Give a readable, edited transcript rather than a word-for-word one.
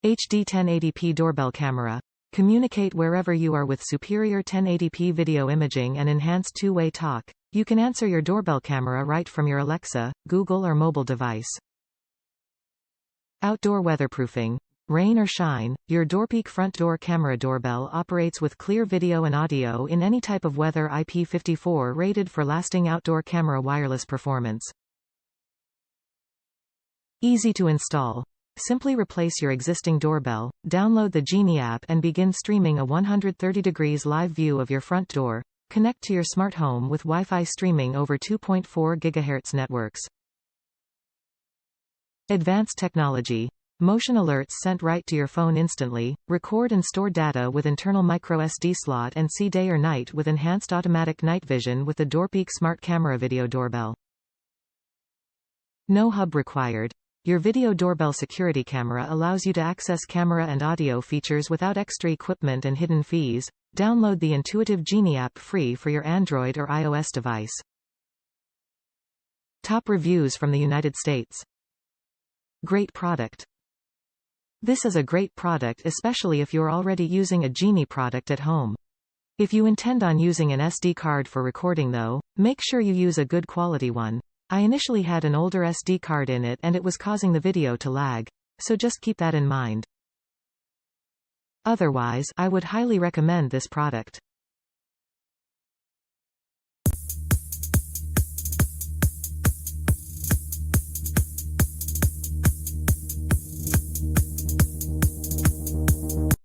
HD 1080p doorbell camera. Communicate wherever you are with superior 1080p video imaging and enhanced two-way talk. You can answer your doorbell camera right from your Alexa, Google or mobile device. Outdoor weatherproofing. Rain or shine, your doorpeek front door camera doorbell operates with clear video and audio in any type of weather. IP54 rated for lasting outdoor camera wireless performance. Easy to install. Simply replace your existing doorbell, download the Geeni app and begin streaming a 130 degrees live view of your front door. Connect to your smart home with Wi-Fi streaming over 2.4 GHz networks. Advanced technology. Motion alerts sent right to your phone instantly. Record and store data with internal microSD slot and see day or night with enhanced automatic night vision with the doorpeek smart camera video doorbell. No hub required. Your video doorbell security camera allows you to access camera and audio features without extra equipment and hidden fees. Download the intuitive Geeni app free for your Android or iOS device. Top reviews from the United States. Great product. This is a great product, especially if you're already using a Geeni product at home. If you intend on using an SD card for recording though, make sure you use a good quality one. I initially had an older SD card in it and it was causing the video to lag, so just keep that in mind. Otherwise, I would highly recommend this product.